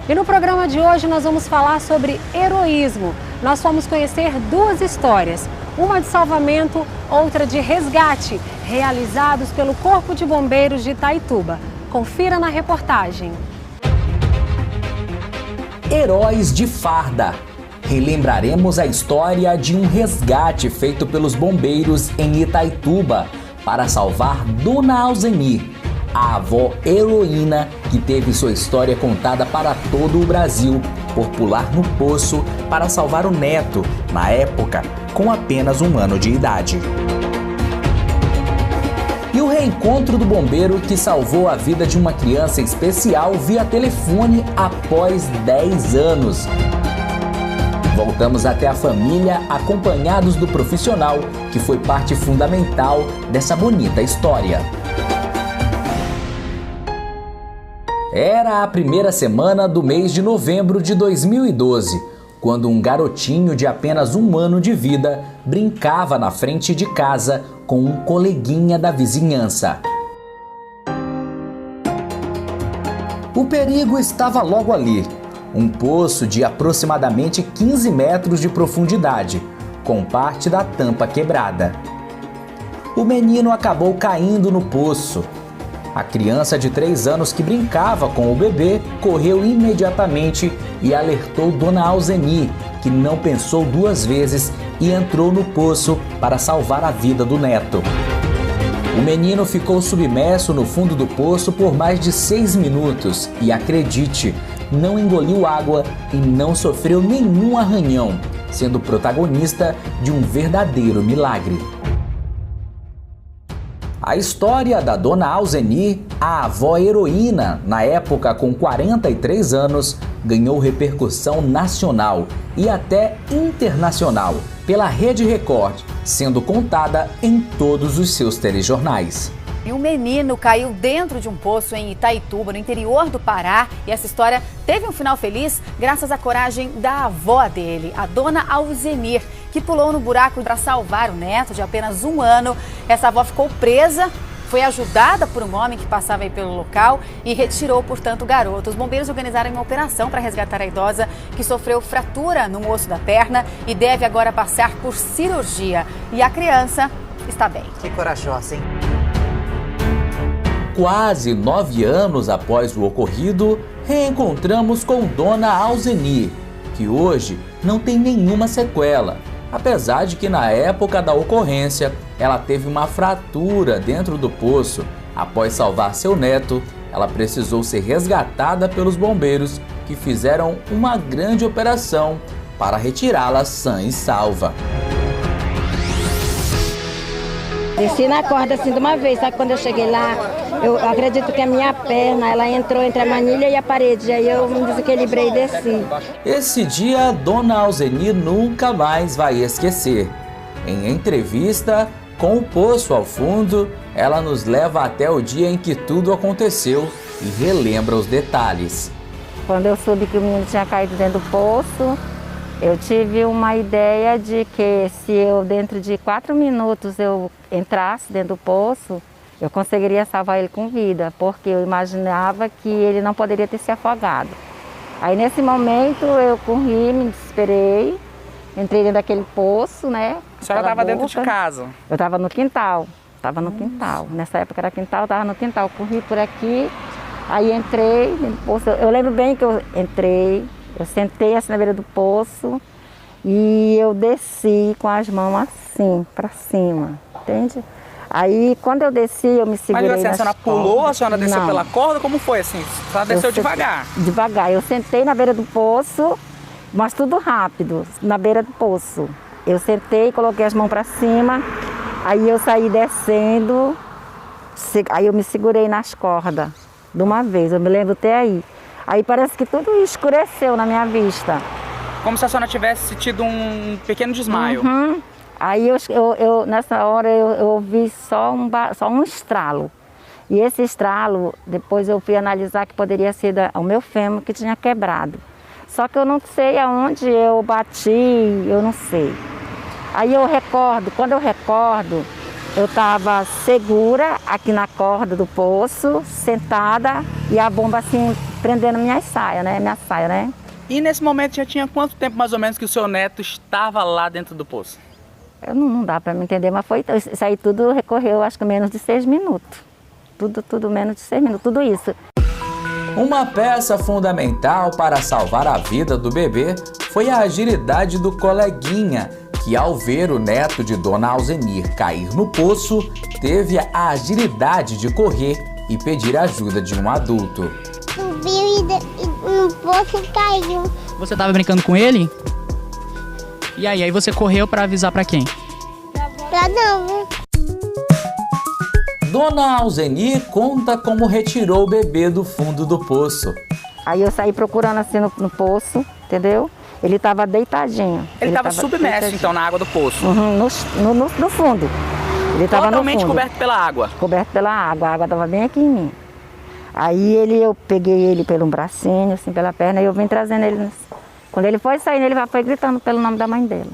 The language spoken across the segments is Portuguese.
E no programa de hoje nós vamos falar sobre heroísmo. Nós vamos conhecer duas histórias, uma de salvamento, outra de resgate, realizados pelo Corpo de Bombeiros de Itaituba. Confira na reportagem. Heróis de farda. Relembraremos a história de um resgate feito pelos bombeiros em Itaituba para salvar Dona Alzenir, a avó heroína que teve sua história contada para todo o Brasil por pular no poço para salvar o neto, na época, com apenas 1 ano de idade. E o reencontro do bombeiro que salvou a vida de uma criança especial via telefone após 10 anos. Voltamos até a família acompanhados do profissional que foi parte fundamental dessa bonita história. Era a primeira semana do mês de novembro de 2012, quando um garotinho de apenas 1 ano de vida brincava na frente de casa com um coleguinha da vizinhança. O perigo estava logo ali. Um poço de aproximadamente 15 metros de profundidade, com parte da tampa quebrada. O menino acabou caindo no poço. A criança de 3 anos que brincava com o bebê correu imediatamente e alertou Dona Alzenir, que não pensou 2 vezes e entrou no poço para salvar a vida do neto. O menino ficou submerso no fundo do poço por mais de 6 minutos e, acredite, não engoliu água e não sofreu nenhum arranhão, sendo protagonista de um verdadeiro milagre. A história da Dona Alzenir, a avó heroína, na época com 43 anos, ganhou repercussão nacional e até internacional pela Rede Record, sendo contada em todos os seus telejornais. E um menino caiu dentro de um poço em Itaituba, no interior do Pará. E essa história teve um final feliz graças à coragem da avó dele, a Dona Alzenir, que pulou no buraco para salvar o neto de apenas 1 ano. Essa avó ficou presa, foi ajudada por um homem que passava aí pelo local e retirou, portanto, o garoto. Os bombeiros organizaram uma operação para resgatar a idosa que sofreu fratura no osso da perna e deve agora passar por cirurgia. E a criança está bem. Que corajosa, hein? Quase 9 anos após o ocorrido, reencontramos com Dona Alzenir, que hoje não tem nenhuma sequela, apesar de que na época da ocorrência ela teve uma fratura dentro do poço. Após salvar seu neto, ela precisou ser resgatada pelos bombeiros, que fizeram uma grande operação para retirá-la sã e salva. Desci na corda assim de uma vez, só que quando eu cheguei lá, eu acredito que a minha perna, ela entrou entre a manilha e a parede, aí eu me desequilibrei e desci. Esse dia, Dona Alzenir nunca mais vai esquecer. Em entrevista, com o poço ao fundo, ela nos leva até o dia em que tudo aconteceu e relembra os detalhes. Quando eu soube que o menino tinha caído dentro do poço, eu tive uma ideia de que se eu, dentro de 4 minutos, eu entrasse dentro do poço, eu conseguiria salvar ele com vida, porque eu imaginava que ele não poderia ter se afogado. Aí, nesse momento, eu corri, me desesperei, entrei dentro daquele poço, né? A senhora estava dentro de casa? Eu estava no quintal, quintal. Nessa época era quintal, eu estava no quintal, corri por aqui, aí entrei dentro do poço. Eu lembro bem que eu entrei, eu sentei assim na beira do poço e eu desci com as mãos assim, para cima, entende? Aí, quando eu desci, eu me segurei. Mas assim, a senhora pulou, a senhora desceu pela corda? Como foi assim? A senhora desceu devagar? Devagar. Eu sentei na beira do poço, mas tudo rápido, na beira do poço. Eu sentei, coloquei as mãos para cima, aí eu saí descendo, aí eu me segurei nas cordas de uma vez, eu me lembro até aí. Aí parece que tudo escureceu na minha vista. Como se a senhora tivesse tido um pequeno desmaio. Uhum. Aí nessa hora eu ouvi só um estralo. E esse estralo, depois eu fui analisar que poderia ser o meu fêmur que tinha quebrado. Só que eu não sei aonde eu bati, eu não sei. Aí eu recordo, quando eu recordo, Eu estava segura aqui na corda do poço, sentada, e a bomba assim, prendendo minha saia, né? E nesse momento já tinha quanto tempo mais ou menos que o seu neto estava lá dentro do poço? Não dá para me entender, mas isso aí tudo recorreu, acho que menos de 6 minutos. Tudo menos de 6 minutos, tudo isso. Uma peça fundamental para salvar a vida do bebê foi a agilidade do coleguinha, que ao ver o neto de Dona Alzenir cair no poço, teve a agilidade de correr e pedir ajuda de um adulto. Subiu e no poço caiu. Você estava brincando com ele? E aí você correu para avisar para quem? Pra não. Dona Alzenir conta como retirou o bebê do fundo do poço. Aí eu saí procurando assim no poço, entendeu? Ele estava deitadinho. Ele estava submerso então na água do poço? Uhum, no fundo. Ele estava totalmente coberto pela água? Coberto pela água, a água estava bem aqui em mim. Aí eu peguei ele pelo bracinho, assim, pela perna, e eu vim trazendo ele. Quando ele foi saindo, ele foi gritando pelo nome da mãe dele.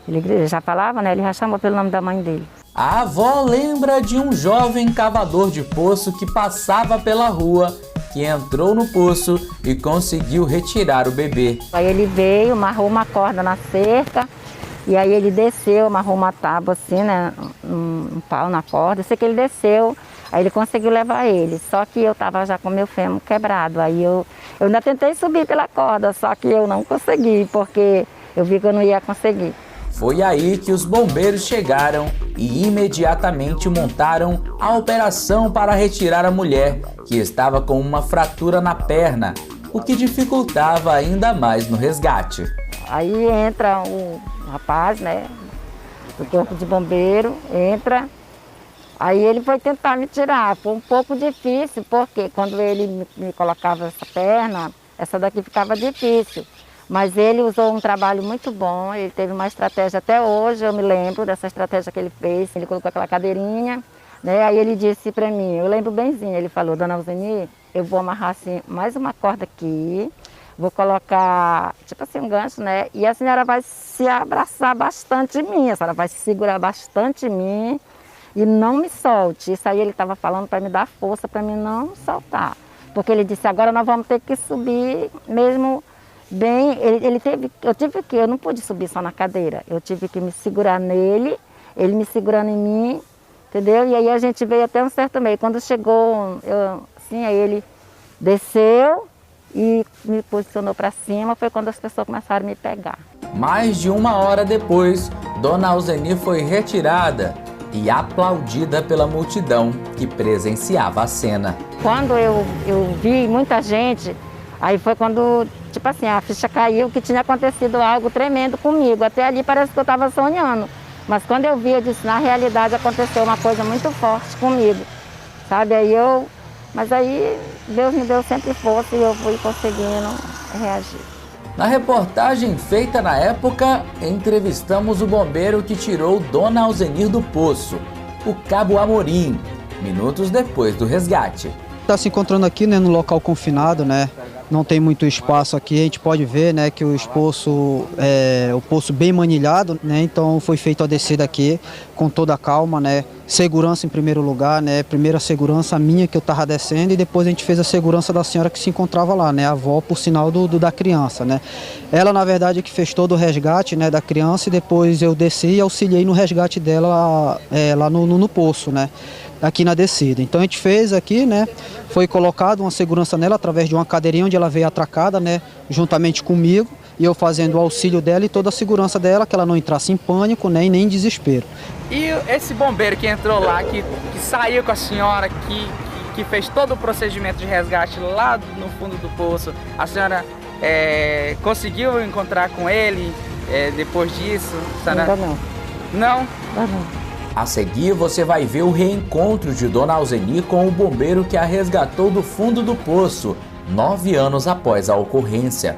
Ele já falava, né? Ele já chamou pelo nome da mãe dele. A avó lembra de um jovem cavador de poço que passava pela rua, que entrou no poço e conseguiu retirar o bebê. Aí ele veio, amarrou uma corda na cerca, e aí ele desceu, amarrou uma tábua assim, né? Um pau na corda. Eu sei que ele desceu, aí ele conseguiu levar ele. Só que eu estava já com meu fêmur quebrado. Aí eu ainda tentei subir pela corda, só que eu não consegui, porque eu vi que eu não ia conseguir. Foi aí que os bombeiros chegaram e imediatamente montaram a operação para retirar a mulher, que estava com uma fratura na perna, o que dificultava ainda mais no resgate. Aí entra um rapaz, né, do corpo de bombeiro, entra. Aí ele foi tentar me tirar, foi um pouco difícil, porque quando ele me colocava essa perna, essa daqui ficava difícil. Mas ele usou um trabalho muito bom, ele teve uma estratégia até hoje, eu me lembro dessa estratégia que ele fez. Ele colocou aquela cadeirinha, né? Aí ele disse para mim, eu lembro benzinho, ele falou: Dona Alzenir, eu vou amarrar assim mais uma corda aqui, vou colocar tipo assim um gancho, né? E a senhora vai se abraçar bastante em mim, a senhora vai se segurar bastante em mim e não me solte. Isso aí ele estava falando para me dar força, para mim não soltar. Porque ele disse, agora nós vamos ter que subir mesmo bem. Eu não pude subir só na cadeira, eu tive que me segurar nele, ele me segurando em mim, entendeu? E aí a gente veio até um certo meio. Quando chegou, aí ele desceu e me posicionou para cima, foi quando as pessoas começaram a me pegar. Mais de 1 hora depois, Dona Alzenir foi retirada e aplaudida pela multidão que presenciava a cena. Quando eu vi muita gente, aí foi quando, tipo assim, a ficha caiu que tinha acontecido algo tremendo comigo. Até ali parece que eu estava sonhando. Mas quando eu vi, eu disse, na realidade aconteceu uma coisa muito forte comigo. Sabe, mas aí Deus me deu sempre força e eu fui conseguindo reagir. Na reportagem feita na época, entrevistamos o bombeiro que tirou Dona Alzenir do poço, o Cabo Amorim, minutos depois do resgate. Está se encontrando aqui, né, no local confinado, né? Não tem muito espaço aqui, a gente pode ver, né, que o poço bem manilhado, né? Então foi feito a descida aqui com toda a calma, né? Segurança em primeiro lugar, né? Primeira segurança minha que eu estava descendo e depois a gente fez a segurança da senhora que se encontrava lá, né? A avó, por sinal da criança, né? Ela, na verdade, que fez todo o resgate, né, da criança e depois eu desci e auxiliei no resgate dela lá no poço, né? Aqui na descida. Então a gente fez aqui, né? Foi colocado uma segurança nela através de uma cadeirinha onde ela veio atracada, né? Juntamente comigo e eu fazendo o auxílio dela e toda a segurança dela, que ela não entrasse em pânico, né? E nem em desespero. E esse bombeiro que entrou lá, que saiu com a senhora, que fez todo o procedimento de resgate lá no fundo do poço, a senhora conseguiu encontrar com ele depois disso? Ainda não. Não? Ainda não. A seguir, você vai ver o reencontro de Dona Alzenir com o bombeiro que a resgatou do fundo do poço, 9 anos após a ocorrência.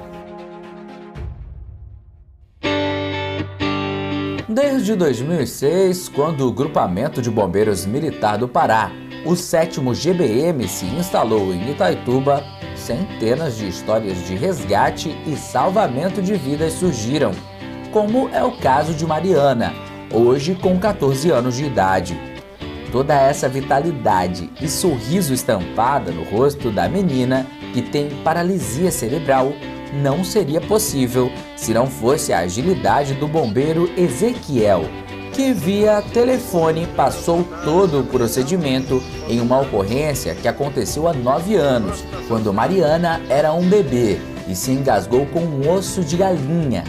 Desde 2006, quando o Grupamento de Bombeiros Militar do Pará, o 7º GBM, se instalou em Itaituba, centenas de histórias de resgate e salvamento de vidas surgiram, como é o caso de Mariana, hoje com 14 anos de idade. Toda essa vitalidade e sorriso estampada no rosto da menina, que tem paralisia cerebral, não seria possível se não fosse a agilidade do bombeiro Ezequiel, que via telefone passou todo o procedimento em uma ocorrência que aconteceu há 9 anos, quando Mariana era um bebê e se engasgou com um osso de galinha.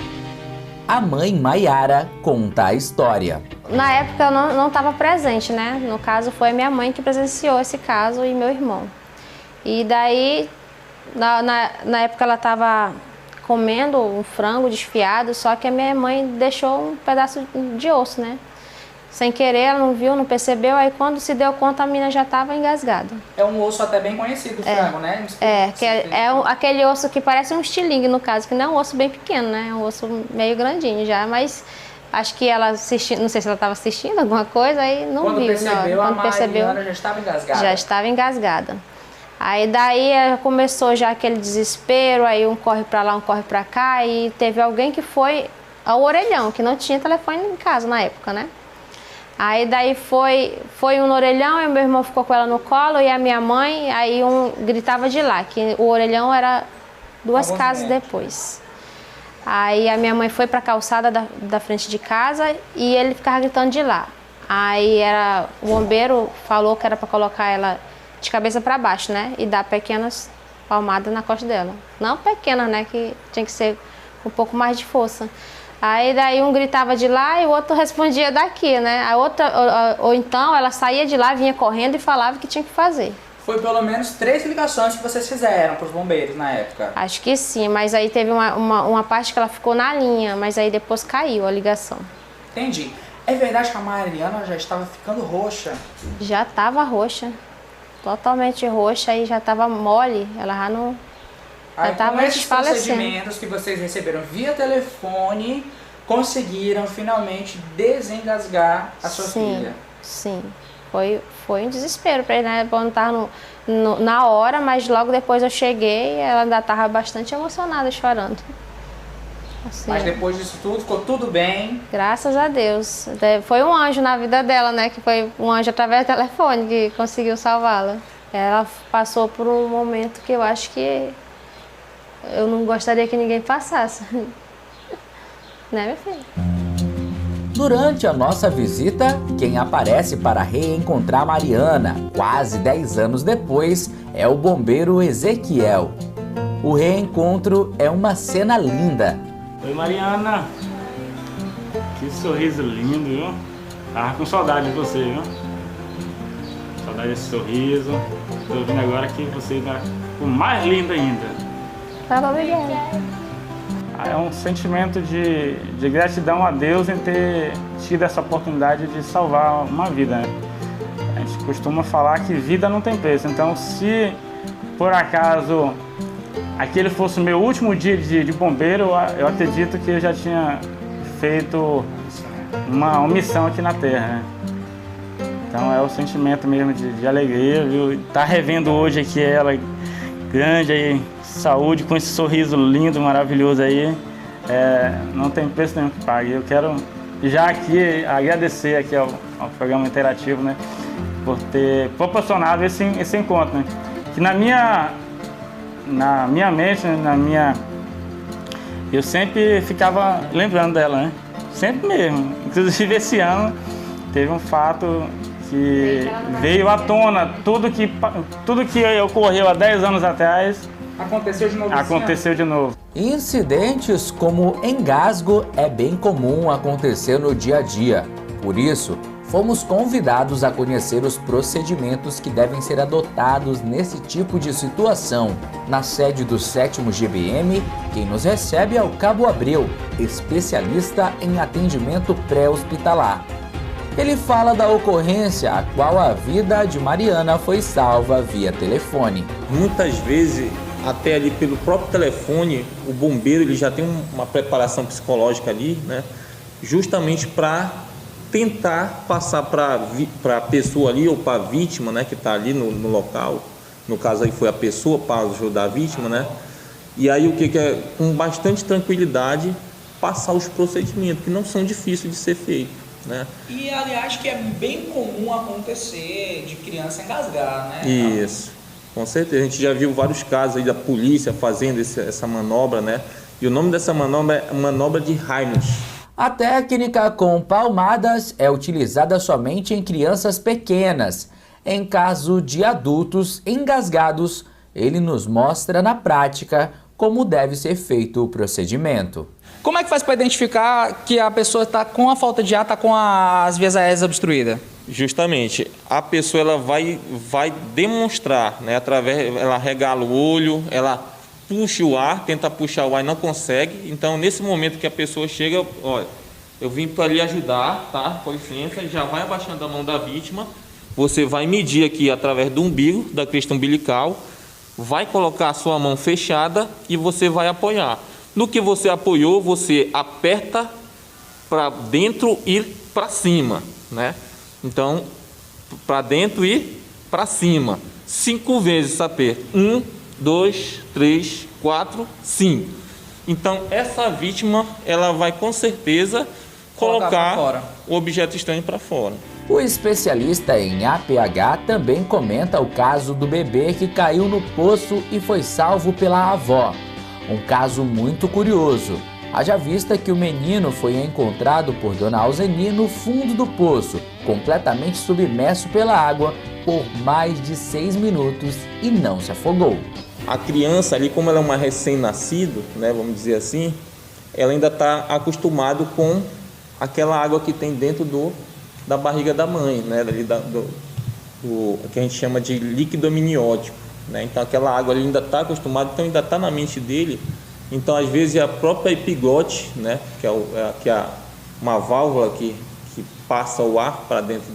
A mãe Maiara conta a história. Na época eu não estava presente, né? No caso foi a minha mãe que presenciou esse caso e meu irmão. E daí, na época ela estava comendo um frango desfiado, só que a minha mãe deixou um pedaço de osso, né? Sem querer, ela não viu, não percebeu, aí quando se deu conta a menina já estava engasgada. É um osso até bem conhecido, o frango, né? Aquele osso que parece um estilingue, no caso, que não é um osso bem pequeno, né? É um osso meio grandinho já, mas acho que ela assistiu, não sei se ela estava assistindo alguma coisa, aí não quando viu. Percebeu, quando percebeu, Mariana já estava engasgada. Já estava engasgada. Aí daí começou já aquele desespero, aí um corre para lá, um corre para cá, e teve alguém que foi ao orelhão, que não tinha telefone em casa na época, né? Aí daí foi um no orelhão, e meu irmão ficou com ela no colo, e a minha mãe, aí um gritava de lá, que o orelhão era 2 casas depois. Aí a minha mãe foi para a calçada da frente de casa e ele ficava gritando de lá. Aí o bombeiro falou que era para colocar ela de cabeça para baixo, né? E dar pequenas palmadas na costa dela. Não pequenas, né? Que tinha que ser com um pouco mais de força. Aí daí um gritava de lá e o outro respondia daqui, né? A outra, ou então ela saía de lá, vinha correndo e falava o que tinha que fazer. Foi pelo menos 3 ligações que vocês fizeram para os bombeiros na época? Acho que sim, mas aí teve uma parte que ela ficou na linha, mas aí depois caiu a ligação. Entendi. É verdade que a Mariana já estava ficando roxa? Já estava roxa, totalmente roxa, e já estava mole, ela já não... Aí, com esses procedimentos que vocês receberam via telefone, conseguiram finalmente desengasgar a sua filha? Sim, foi um desespero para ele, né? Eu não estava na hora, mas logo depois eu cheguei e ela ainda estava bastante emocionada, chorando. Assim, mas depois disso tudo, ficou tudo bem? Graças a Deus. Foi um anjo na vida dela, né? Que foi um anjo através do telefone que conseguiu salvá-la. Ela passou por um momento que eu acho que eu não gostaria que ninguém passasse. Né, meu filho? Durante a nossa visita, quem aparece para reencontrar Mariana, quase 10 anos depois, é o bombeiro Ezequiel. O reencontro é uma cena linda. Oi, Mariana. Que sorriso lindo, viu? Tava com saudade de você, viu? Saudade desse sorriso. Tô vendo agora que você tá mais linda ainda. É um sentimento de gratidão a Deus em ter tido essa oportunidade de salvar uma vida, né? A gente costuma falar que vida não tem preço, então se por acaso aquele fosse o meu último dia de bombeiro, eu acredito que eu já tinha feito uma missão aqui na Terra, né? Então é o sentimento mesmo de alegria, viu? Tá revendo hoje aqui ela grande aí, saúde, com esse sorriso lindo, maravilhoso aí, não tem preço nenhum que pague. Eu quero já aqui agradecer aqui ao programa interativo, né, por ter proporcionado esse encontro, né, que na minha mente, né, eu sempre ficava lembrando dela, né, sempre mesmo. Inclusive esse ano teve um fato que veio à tona, tudo que ocorreu há 10 anos atrás, aconteceu de novo. Aconteceu de novo. Incidentes como engasgo é bem comum acontecer no dia a dia. Por isso, fomos convidados a conhecer os procedimentos que devem ser adotados nesse tipo de situação. Na sede do 7º GBM, quem nos recebe é o Cabo Abreu, especialista em atendimento pré-hospitalar. Ele fala da ocorrência a qual a vida de Mariana foi salva via telefone. Muitas vezes, até ali pelo próprio telefone, o bombeiro ele já tem uma preparação psicológica ali, né? Justamente para tentar passar para a pessoa ali ou para a vítima, né, que está ali no local. No caso aí foi a pessoa para ajudar a vítima, né? E aí o que é, com bastante tranquilidade, passar os procedimentos que não são difíceis de ser feitos. né? E, aliás, que é bem comum acontecer de criança engasgar, né? Isso, com certeza. A gente já viu vários casos aí da polícia fazendo essa manobra, né? E o nome dessa manobra é manobra de Heimlich. A técnica com palmadas é utilizada somente em crianças pequenas. Em caso de adultos engasgados, ele nos mostra na prática como deve ser feito o procedimento. Como é que faz para identificar que a pessoa está com a falta de ar, está com as vias aéreas obstruídas? Justamente, a pessoa ela vai demonstrar, né, ela regala o olho, ela puxa o ar, tenta puxar o ar e não consegue. Então, nesse momento que a pessoa chega, olha, eu vim para lhe ajudar, tá? Com licença, já vai abaixando a mão da vítima. Você vai medir aqui através do umbigo, da crista umbilical, vai colocar a sua mão fechada e você vai apoiar. No que você apoiou, você aperta para dentro e para cima, né? Então, para dentro e para cima. 5 vezes esse aperto. 1, 2, 3, 4, 5. Então, essa vítima, ela vai com certeza colocar o objeto estranho para fora. O especialista em APH também comenta o caso do bebê que caiu no poço e foi salvo pela avó. Um caso muito curioso, haja vista que o menino foi encontrado por Dona Alzeni no fundo do poço, completamente submerso pela água por mais de 6 minutos e não se afogou. A criança ali, como ela é uma recém-nascido, né, vamos dizer assim, ela ainda está acostumada com aquela água que tem dentro da barriga da mãe, né, ali do que a gente chama de líquido amniótico, né? Então aquela água ali ainda está acostumada, então ainda está na mente dele. Então às vezes a própria epiglotite, né, que é uma válvula que passa o ar para dentro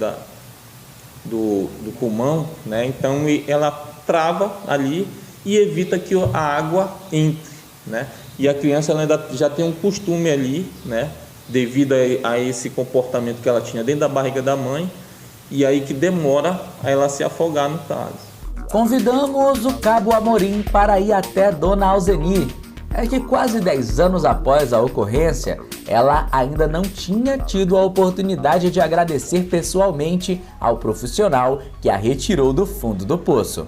do pulmão, né? Então ela trava ali e evita que a água entre, né? E a criança ela ainda já tem um costume ali, né, devido a esse comportamento que ela tinha dentro da barriga da mãe, e aí que demora a ela se afogar no caso. Convidamos o Cabo Amorim para ir até Dona Alzeni. É que quase 10 anos após a ocorrência, ela ainda não tinha tido a oportunidade de agradecer pessoalmente ao profissional que a retirou do fundo do poço.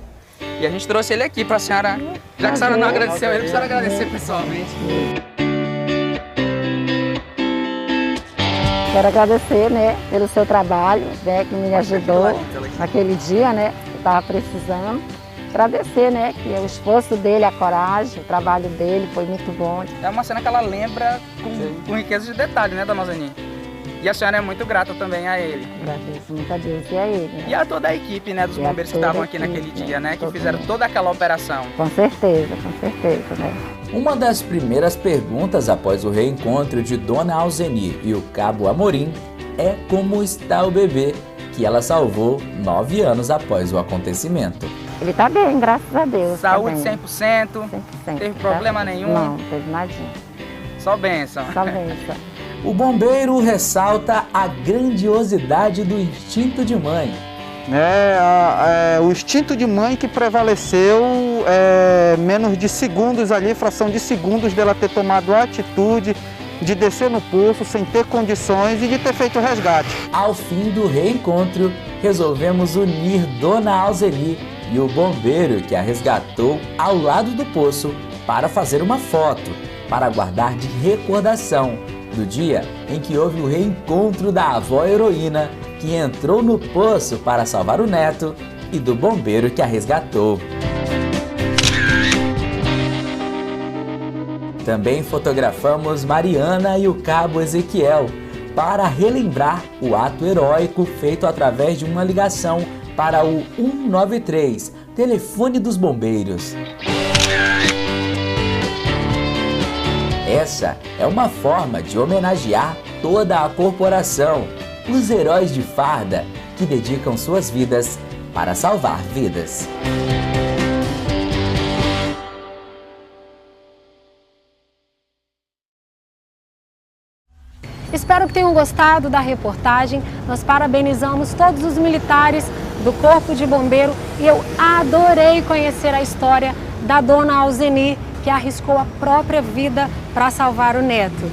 E a gente trouxe ele aqui para a senhora, já que a senhora não agradeceu ele, precisa agradecer pessoalmente. Quero agradecer, né, pelo seu trabalho, né, que me ajudou naquele dia, né, que estava precisando. Agradecer, né, que o esforço dele, a coragem, o trabalho dele foi muito bom. É uma cena que ela lembra com riqueza de detalhes, né, Dona Alzeni? E a senhora é muito grata também a ele. Agradeço muito a Deus e a ele. Né? E a toda a equipe, né, dos bombeiros que estavam aqui naquele dia, né, que fizeram toda aquela operação. Com certeza, né. Uma das primeiras perguntas após o reencontro de Dona Alzeni e o Cabo Amorim é como está o bebê que ela salvou 9 anos após o acontecimento. Ele está bem, graças a Deus. Saúde tá 100%, não teve problema nenhum? Não, teve nadinha. Só bênção. Só bênção. O bombeiro ressalta a grandiosidade do instinto de mãe. O instinto de mãe que prevaleceu, menos de segundos ali, fração de segundos dela ter tomado a atitude de descer no poço sem ter condições e de ter feito o resgate. Ao fim do reencontro, resolvemos unir Dona Alzeni e o bombeiro que a resgatou ao lado do poço para fazer uma foto, para guardar de recordação do dia em que houve o reencontro da avó heroína que entrou no poço para salvar o neto e do bombeiro que a resgatou. Também fotografamos Mariana e o Cabo Ezequiel para relembrar o ato heróico feito através de uma ligação para o 193, telefone dos bombeiros. Essa é uma forma de homenagear toda a corporação, os heróis de farda que dedicam suas vidas para salvar vidas. Espero que tenham gostado da reportagem. Nós parabenizamos todos os militares do Corpo de Bombeiro e eu adorei conhecer a história da Dona Alzeni, que arriscou a própria vida para salvar o neto.